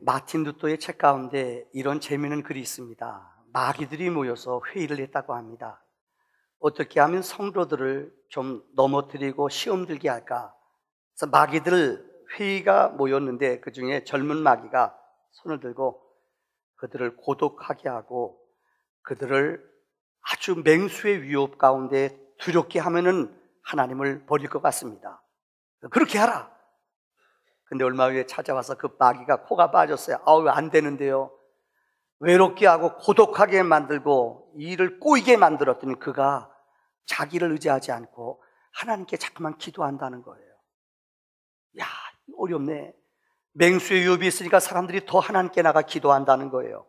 마틴 루터의 책 가운데 이런 재미있는 글이 있습니다. 마귀들이 모여서 회의를 했다고 합니다. 어떻게 하면 성도들을 좀 넘어뜨리고 시험 들게 할까? 그래서 마귀들 회의가 모였는데 그 중에 젊은 마귀가 손을 들고 그들을 고독하게 하고 그들을 아주 맹수의 위협 가운데 두렵게 하면은 하나님을 버릴 것 같습니다. 그렇게 하라. 근데 얼마 후에 찾아와서 그 마귀가 코가 빠졌어요. 아우, 안 되는데요. 외롭게 하고 고독하게 만들고 일을 꼬이게 만들었더니 그가 자기를 의지하지 않고 하나님께 자꾸만 기도한다는 거예요. 야, 어렵네. 맹수의 유업이 있으니까 사람들이 더 하나님께 나가 기도한다는 거예요.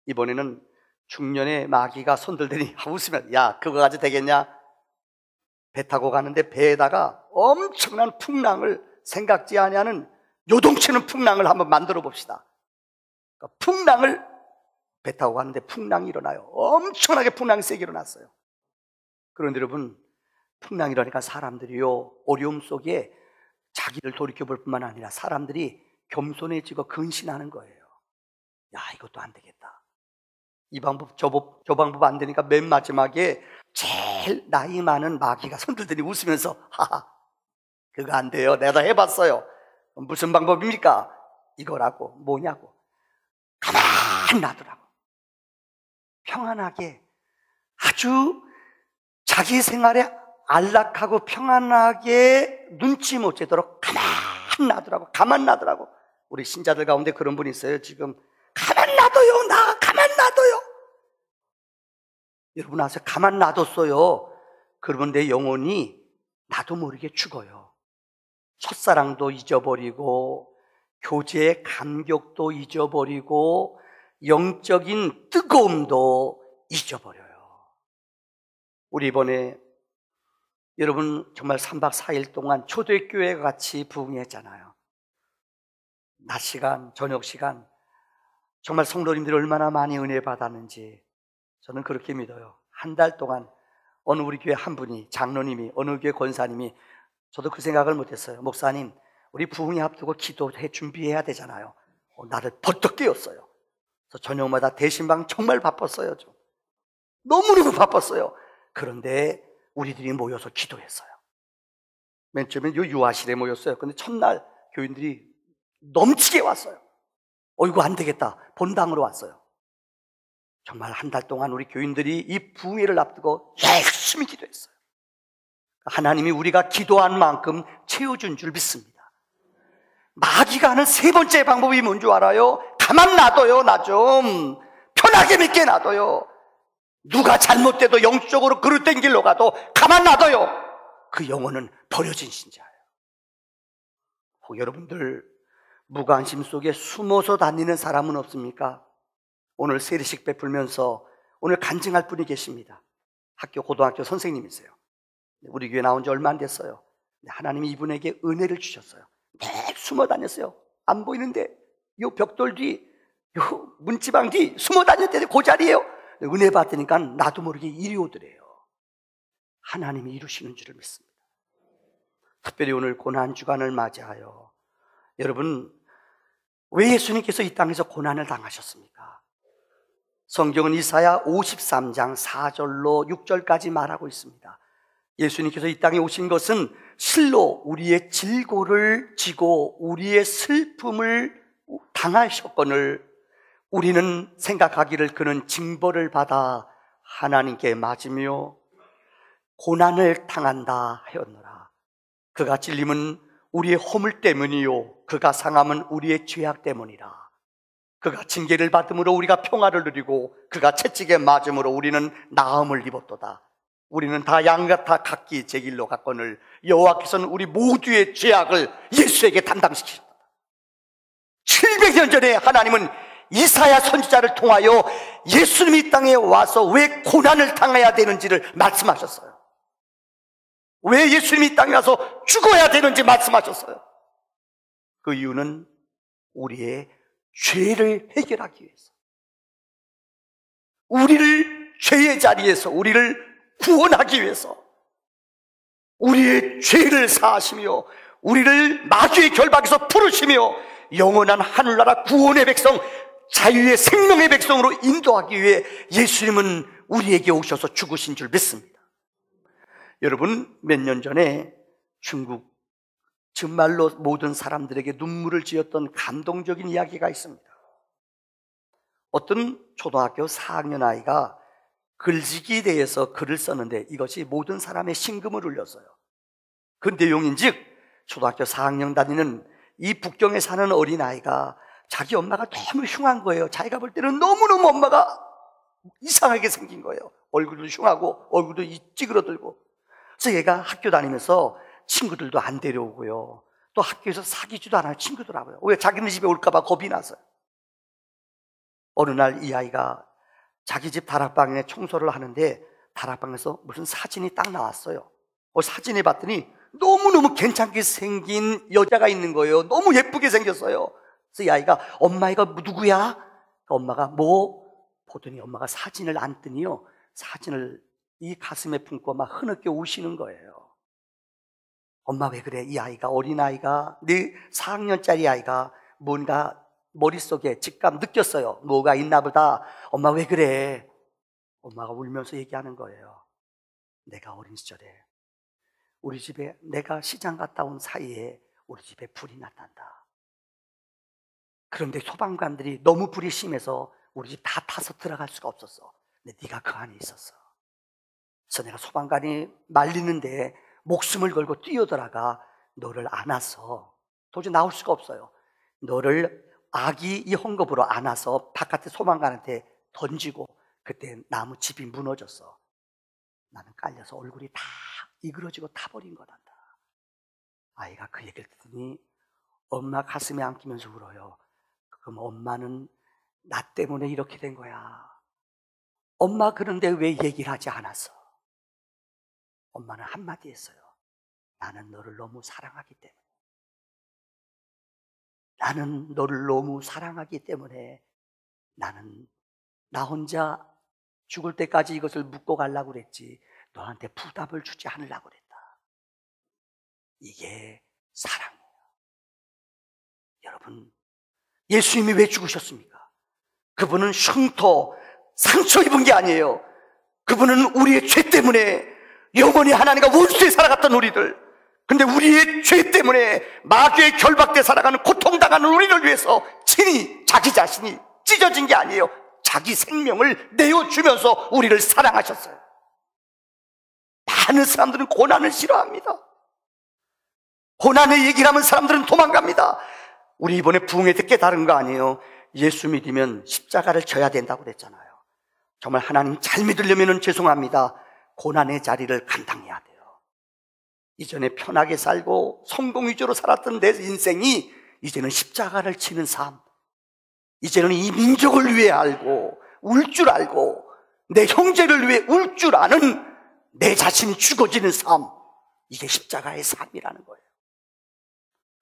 이번에는 중년의 마귀가 손들더니 웃으면, 야, 그거 가지고 되겠냐? 배 타고 가는데 배에다가 엄청난 풍랑을 생각지 아니하는 요동치는 풍랑을 한번 만들어 봅시다. 그러니까 풍랑을 배 타고 가는데 풍랑이 일어나요. 엄청나게 풍랑이 세게 일어났어요. 그런데 여러분, 풍랑이 일어나니까 사람들이요, 어려움 속에 자기를 돌이켜볼 뿐만 아니라 사람들이 겸손해지고 근신하는 거예요. 야, 이것도 안 되겠다. 이 방법, 저 방법 안 되니까 맨 마지막에 제일 나이 많은 마귀가 손들더니 웃으면서, 하하, 그거 안 돼요. 내가 해봤어요. 무슨 방법입니까? 이거라고. 뭐냐고. 가만 놔두라고. 평안하게, 아주 자기 생활에 안락하고 평안하게 눈치 못 채도록 가만 놔두라고. 가만 놔두라고. 우리 신자들 가운데 그런 분이 있어요. 지금 가만 놔둬요. 나 가만 놔둬요. 여러분 아세요? 가만 놔뒀어요. 그러면 내 영혼이 나도 모르게 죽어요. 첫사랑도 잊어버리고 교제의 감격도 잊어버리고 영적인 뜨거움도 잊어버려요. 우리 이번에 여러분 정말 3박 4일 동안 초대교회 같이 부흥했잖아요. 낮 시간, 저녁 시간 정말 성도님들이 얼마나 많이 은혜 받았는지 저는 그렇게 믿어요. 한 달 동안 어느 우리 교회 한 분이, 장로님이, 어느 교회 권사님이, 저도 그 생각을 못했어요. 목사님, 우리 부흥회 앞두고 기도해 준비해야 되잖아요. 나를 벌떡 깨웠어요. 그래서 저녁마다 대신방 정말 바빴어요. 좀. 너무너무 바빴어요. 그런데 우리들이 모여서 기도했어요. 맨 처음엔 유아실에 모였어요. 근데 첫날 교인들이 넘치게 왔어요. 이거 안 되겠다. 본당으로 왔어요. 정말 한 달 동안 우리 교인들이 이 부흥회를 앞두고 열심히 기도했어요. 하나님이 우리가 기도한 만큼 채워준 줄 믿습니다. 마귀가 하는 세 번째 방법이 뭔 줄 알아요? 가만 놔둬요. 나 좀 편하게 믿게 놔둬요. 누가 잘못돼도 영적으로 그릇된 길로 가도 가만 놔둬요. 그 영혼은 버려진 신자예요. 여러분들 무관심 속에 숨어서 다니는 사람은 없습니까? 오늘 세례식 베풀면서 오늘 간증할 분이 계십니다. 고등학교 선생님이세요. 우리 교회 나온 지 얼마 안 됐어요. 하나님이 이분에게 은혜를 주셨어요. 내 숨어 다녔어요. 안 보이는데 요 벽돌 뒤, 요 문지방 뒤 숨어 다녔는데 그 자리에요. 은혜 받으니까 나도 모르게 이리 오더래요. 하나님이 이루시는 줄을 믿습니다. 특별히 오늘 고난주간을 맞이하여 여러분, 왜 예수님께서 이 땅에서 고난을 당하셨습니까? 성경은 이사야 53장 4절로 6절까지 말하고 있습니다. 예수님께서 이 땅에 오신 것은 실로 우리의 질고를 지고 우리의 슬픔을 당하셨거늘 우리는 생각하기를 그는 징벌을 받아 하나님께 맞으며 고난을 당한다 하였노라. 그가 찔림은 우리의 허물 때문이요 그가 상함은 우리의 죄악 때문이라. 그가 징계를 받음으로 우리가 평화를 누리고 그가 채찍에 맞음으로 우리는 나음을 입었도다. 우리는 다 양같아 각기 제 길로 갔거늘 여호와께서는 우리 모두의 죄악을 예수에게 담당시키셨다. 700년 전에 하나님은 이사야 선지자를 통하여 예수님이 이 땅에 와서 왜 고난을 당해야 되는지를 말씀하셨어요. 왜 예수님이 이 땅에 와서 죽어야 되는지 말씀하셨어요. 그 이유는 우리의 죄를 해결하기 위해서, 우리를 죄의 자리에서 우리를 구원하기 위해서, 우리의 죄를 사하시며 우리를 마귀의 결박에서 풀으시며 영원한 하늘나라 구원의 백성, 자유의 생명의 백성으로 인도하기 위해 예수님은 우리에게 오셔서 죽으신 줄 믿습니다. 여러분, 몇 년 전에 중국 정말로 모든 사람들에게 눈물을 지었던 감동적인 이야기가 있습니다. 어떤 초등학교 4학년 아이가 글짓기에 대해서 글을 썼는데 이것이 모든 사람의 심금을 울렸어요. 그 내용인즉 초등학교 4학년 다니는 이 북경에 사는 어린아이가 자기 엄마가 너무 흉한 거예요. 자기가 볼 때는 너무너무 엄마가 이상하게 생긴 거예요. 얼굴도 흉하고 얼굴도 찌그러들고. 그래서 얘가 학교 다니면서 친구들도 안 데려오고요, 또 학교에서 사귀지도 않아요. 친구들하고요. 왜? 자기네 집에 올까 봐 겁이 나서요. 어느 날 이 아이가 자기 집 다락방에 청소를 하는데 다락방에서 무슨 사진이 딱 나왔어요. 사진을 봤더니 너무너무 괜찮게 생긴 여자가 있는 거예요. 너무 예쁘게 생겼어요. 그래서 이 아이가 엄마 이거 누구야? 엄마가 뭐? 보더니 엄마가 사진을 안더니요, 사진을 이 가슴에 품고 막 흐느껴 우시는 거예요. 엄마 왜 그래? 이 아이가, 어린아이가, 4학년짜리 아이가 뭔가 머릿속에 직감 느꼈어요. 뭐가 있나 보다. 엄마 왜 그래? 엄마가 울면서 얘기하는 거예요. 내가 어린 시절에 우리 집에, 내가 시장 갔다 온 사이에 우리 집에 불이 났단다. 그런데 소방관들이 너무 불이 심해서 우리 집 다 타서 들어갈 수가 없었어. 근데 네가 그 안에 있었어. 그래서 내가 소방관이 말리는데 목숨을 걸고 뛰어들어가 너를 안아서, 도저히 나올 수가 없어요, 너를 아기 이 헝겊으로 안아서 바깥에 소방관한테 던지고, 그때 나무 집이 무너졌어. 나는 깔려서 얼굴이 다 이그러지고 타버린 거란다. 아이가 그 얘기를 듣더니 엄마 가슴에 안기면서 울어요. 그럼 엄마는 나 때문에 이렇게 된 거야. 엄마 그런데 왜 얘기를 하지 않았어? 엄마는 한마디 했어요. 나는 너를 너무 사랑하기 때문에. 나는 너를 너무 사랑하기 때문에 나는 나 혼자 죽을 때까지 이것을 묻고 가려고 그랬지 너한테 부담을 주지 않으려고 그랬다. 이게 사랑이에요. 여러분, 예수님이 왜 죽으셨습니까? 그분은 흉터, 상처 입은 게 아니에요. 그분은 우리의 죄 때문에 영원히 하나님과 원수에 살아갔던 우리들, 근데 우리의 죄 때문에 마귀의 결박돼 살아가는 고통당하는 우리를 위해서 친히 자기 자신이 찢어진 게 아니에요. 자기 생명을 내어주면서 우리를 사랑하셨어요. 많은 사람들은 고난을 싫어합니다. 고난의 얘기를 하면 사람들은 도망갑니다. 우리 이번에 부흥회 때 깨달은 거 아니에요. 예수 믿으면 십자가를 져야 된다고 그랬잖아요. 정말 하나님 잘 믿으려면 죄송합니다, 고난의 자리를 감당해야 돼요. 이전에 편하게 살고 성공 위주로 살았던 내 인생이 이제는 십자가를 치는 삶, 이제는 이 민족을 위해 알고 울 줄 알고 내 형제를 위해 울 줄 아는 내 자신이 죽어지는 삶, 이게 십자가의 삶이라는 거예요.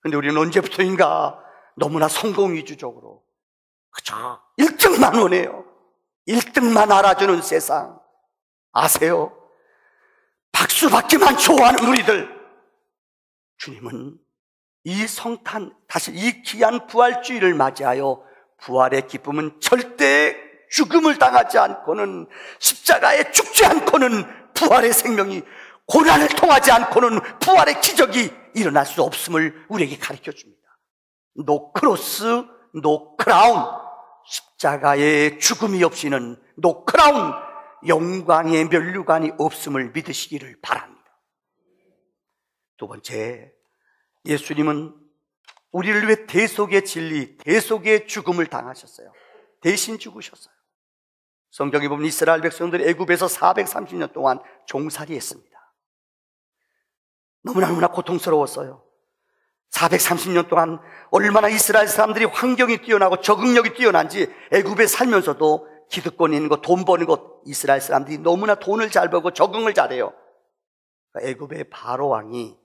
근데 우리는 언제부터인가 너무나 성공 위주적으로 그저 1등만 원해요. 1등만 알아주는 세상. 아세요? 박수 받기만 좋아하는 우리들, 주님은 이 성탄, 다시 이 귀한 부활주의를 맞이하여 부활의 기쁨은 절대 죽음을 당하지 않고는, 십자가에 죽지 않고는 부활의 생명이, 고난을 통하지 않고는 부활의 기적이 일어날 수 없음을 우리에게 가르쳐 줍니다. No cross, no crown. 십자가의 죽음이 없이는 no crown, 영광의 면류관이 없음을 믿으시기를 바랍니다. 두 번째, 예수님은 우리를 위해 대속의 진리, 대속의 죽음을 당하셨어요. 대신 죽으셨어요. 성경에 보면 이스라엘 백성들이 애굽에서 430년 동안 종살이했습니다. 너무나 고통스러웠어요. 430년 동안 얼마나 이스라엘 사람들이 환경이 뛰어나고 적응력이 뛰어난지, 애굽에 살면서도 기득권 있는 것, 돈 버는 것, 이스라엘 사람들이 너무나 돈을 잘 벌고 적응을 잘해요. 애굽의 바로 왕이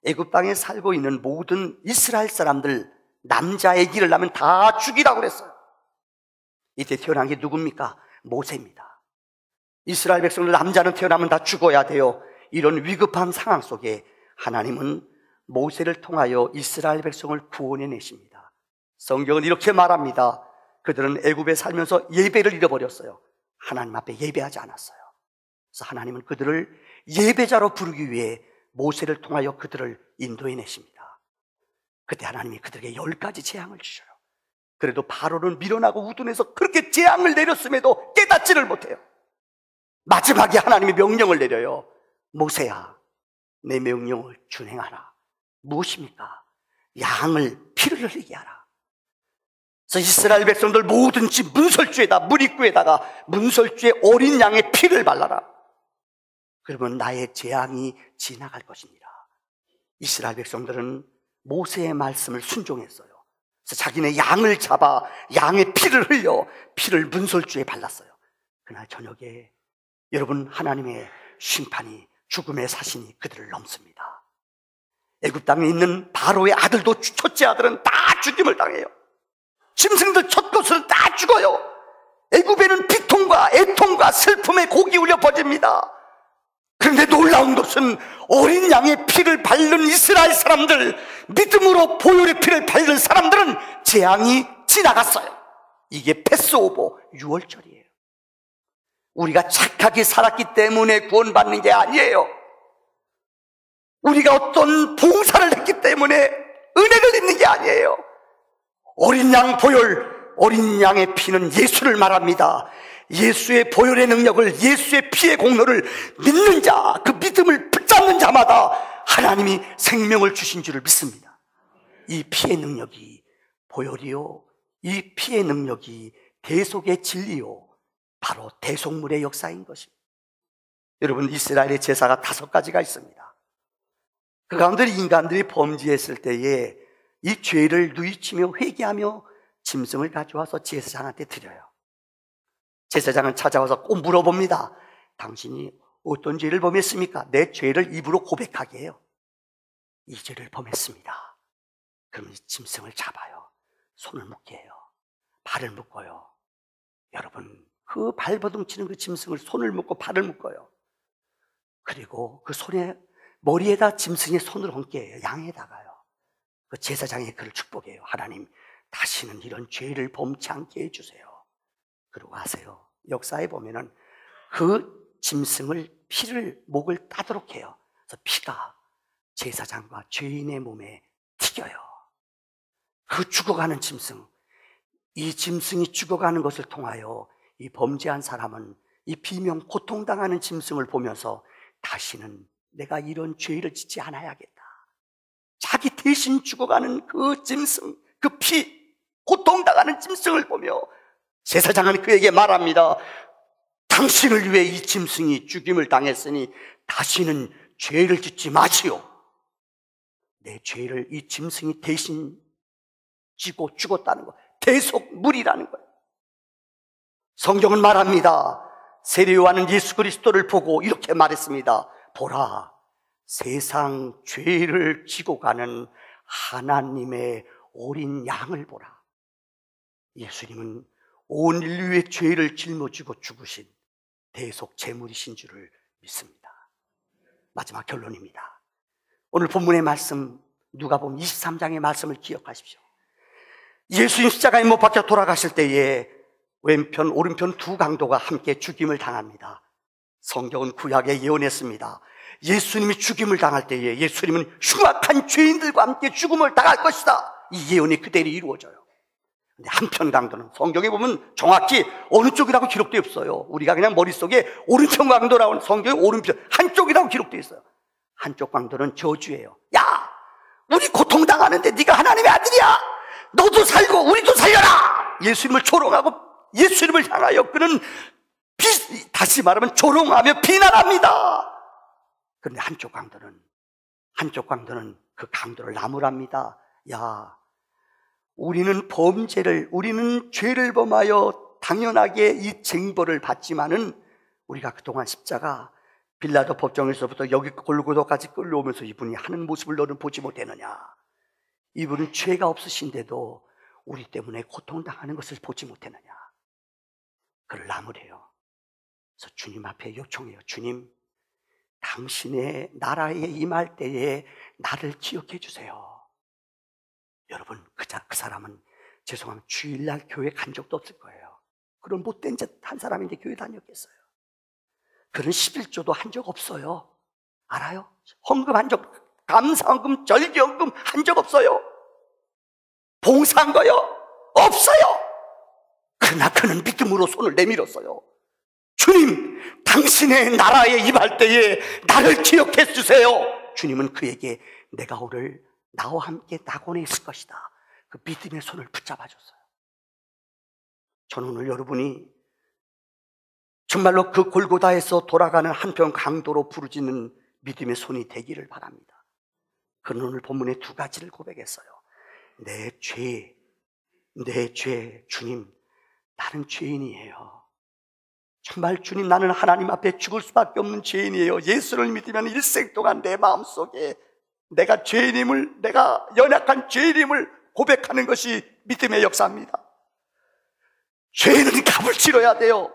애굽 땅에 살고 있는 모든 이스라엘 사람들, 남자 아기를 낳으면 다 죽이라고 그랬어요. 이때 태어난 게 누굽니까? 모세입니다. 이스라엘 백성들 남자는 태어나면 다 죽어야 돼요. 이런 위급한 상황 속에 하나님은 모세를 통하여 이스라엘 백성을 구원해 내십니다. 성경은 이렇게 말합니다. 그들은 애굽에 살면서 예배를 잃어버렸어요. 하나님 앞에 예배하지 않았어요. 그래서 하나님은 그들을 예배자로 부르기 위해 모세를 통하여 그들을 인도해 내십니다. 그때 하나님이 그들에게 10가지 재앙을 주셔요. 그래도 바로는 밀어나고 우둔해서 그렇게 재앙을 내렸음에도 깨닫지를 못해요. 마지막에 하나님이 명령을 내려요. 모세야, 내 명령을 준행하라. 무엇입니까? 양을 피를 흘리게 하라. 그래서 이스라엘 백성들 모든 집 문설주에다, 문입구에다가 문설주에 어린 양의 피를 발라라. 그러면 나의 재앙이 지나갈 것입니다. 이스라엘 백성들은 모세의 말씀을 순종했어요. 그래서 자기네 양을 잡아 양의 피를 흘려 피를 문설주에 발랐어요. 그날 저녁에 여러분, 하나님의 심판이, 죽음의 사신이 그들을 넘습니다. 애굽 땅에 있는 바로의 아들도, 첫째 아들은 다 죽임을 당해요. 짐승들 첫 것은 다 죽어요. 애굽에는 비통과 애통과 슬픔의 곡이 울려 퍼집니다. 그런데 놀라운 것은 어린 양의 피를 바른 이스라엘 사람들, 믿음으로 보혈의 피를 바른 사람들은 재앙이 지나갔어요. 이게 패스오버, 유월절이에요. 우리가 착하게 살았기 때문에 구원받는 게 아니에요. 우리가 어떤 봉사를 했기 때문에 은혜를 입는 게 아니에요. 어린 양 보혈, 어린 양의 피는 예수를 말합니다. 예수의 보혈의 능력을, 예수의 피의 공로를 믿는 자, 그 믿음을 붙잡는 자마다 하나님이 생명을 주신 줄을 믿습니다. 이 피의 능력이 보혈이요, 이 피의 능력이 대속의 진리요, 바로 대속물의 역사인 것입니다. 여러분, 이스라엘의 제사가 5가지가 있습니다. 그 가운데 인간들이 범죄했을 때에 이 죄를 누이치며 회개하며 짐승을 가져와서 제사장한테 드려요. 제사장은 찾아와서 꼭 물어봅니다. 당신이 어떤 죄를 범했습니까? 내 죄를 입으로 고백하게 해요. 이 죄를 범했습니다. 그러면 짐승을 잡아요. 손을 묶게 해요. 발을 묶어요. 여러분, 그 발버둥치는 그 짐승을 손을 묶고 발을 묶어요. 그리고 그 손에, 머리에다 짐승의 손을 얹게 해요. 양에다가요. 그 제사장이 그를 축복해요. 하나님, 다시는 이런 죄를 범치 않게 해주세요. 그러고 하세요. 역사에 보면은 그 짐승을, 피를, 목을 따도록 해요. 그래서 피가 제사장과 죄인의 몸에 튀겨요. 그 죽어가는 짐승, 이 짐승이 죽어가는 것을 통하여 이 범죄한 사람은 이 비명 고통당하는 짐승을 보면서 다시는 내가 이런 죄를 짓지 않아야겠다. 자기 대신 죽어가는 그 짐승, 그 피, 고통당하는 짐승을 보며 제사장은 그에게 말합니다. 당신을 위해 이 짐승이 죽임을 당했으니 다시는 죄를 짓지 마시오. 내 죄를 이 짐승이 대신 지고 죽었다는 거, 대속물이라는 거예요. 성경은 말합니다. 세례 요한은 예수 그리스도를 보고 이렇게 말했습니다. 보라, 세상 죄를 지고 가는 하나님의 어린 양을 보라. 예수님은 온 인류의 죄를 짊어지고 죽으신 대속 제물이신 줄을 믿습니다. 마지막 결론입니다. 오늘 본문의 말씀, 누가복음 23장의 말씀을 기억하십시오. 예수님 십자가에 못 박혀 돌아가실 때에 왼편 오른편 두 강도가 함께 죽임을 당합니다. 성경은 구약에 예언했습니다. 예수님이 죽임을 당할 때에 예수님은 흉악한 죄인들과 함께 죽음을 당할 것이다. 이 예언이 그대로 이루어져요. 근데 한편 강도는 성경에 보면 정확히 어느 쪽이라고 기록되어 없어요. 우리가 그냥 머릿속에 오른편 강도라고, 성경에 오른편 한쪽이라고 기록되어 있어요. 한쪽 강도는 저주예요. 야, 우리 고통당하는데 네가 하나님의 아들이야. 너도 살고 우리도 살려라. 예수님을 조롱하고 예수님을 향하여 그는 다시 말하면 조롱하며 비난합니다. 그런데 한쪽 강도는 그 강도를 나무랍니다. 야, 우리는 죄를 범하여 당연하게 이 징벌을 받지만은 우리가 그동안 십자가 빌라도 법정에서부터 여기 골고다까지 끌려오면서 이분이 하는 모습을 너는 보지 못했느냐. 이분은 죄가 없으신데도 우리 때문에 고통당하는 것을 보지 못했느냐. 그를 나무래요. 그래서 주님 앞에 요청해요. 주님, 당신의 나라에 임할 때에 나를 기억해 주세요. 여러분, 그 사람은 죄송하면 주일날 교회 간 적도 없을 거예요. 그런 못된 짓 한 사람인데 교회 다녔겠어요? 그런 11조도 한 적 없어요. 알아요? 헌금한 적, 감사헌금, 절기헌금 한 적 없어요. 봉사한 거요? 없어요. 그러나 그는 믿음으로 손을 내밀었어요. 주님, 당신의 나라에 임할 때에 나를 기억해 주세요. 주님은 그에게 내가 오늘 나와 함께 낙원에 있을 것이다, 그 믿음의 손을 붙잡아 줬어요. 저는 오늘 여러분이 정말로 그 골고다에서 돌아가는 한편 강도로 부르짖는 믿음의 손이 되기를 바랍니다. 그는 오늘 본문에 두 가지를 고백했어요. 내 죄, 주님, 나는 죄인이에요. 정말 주님, 나는 하나님 앞에 죽을 수밖에 없는 죄인이에요. 예수를 믿으면 일생 동안 내 마음속에 내가 죄인임을, 내가 연약한 죄인임을 고백하는 것이 믿음의 역사입니다. 죄는 값을 치러야 돼요.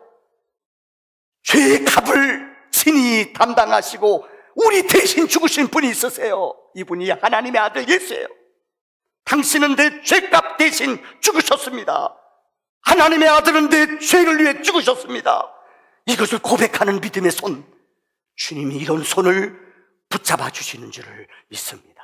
죄의 값을 친히 담당하시고 우리 대신 죽으신 분이 있으세요. 이분이 하나님의 아들 예수예요. 당신은 내 죄값 대신 죽으셨습니다. 하나님의 아들은 내 죄를 위해 죽으셨습니다. 이것을 고백하는 믿음의 손, 주님이 이런 손을 붙잡아 주시는 줄을 믿습니다.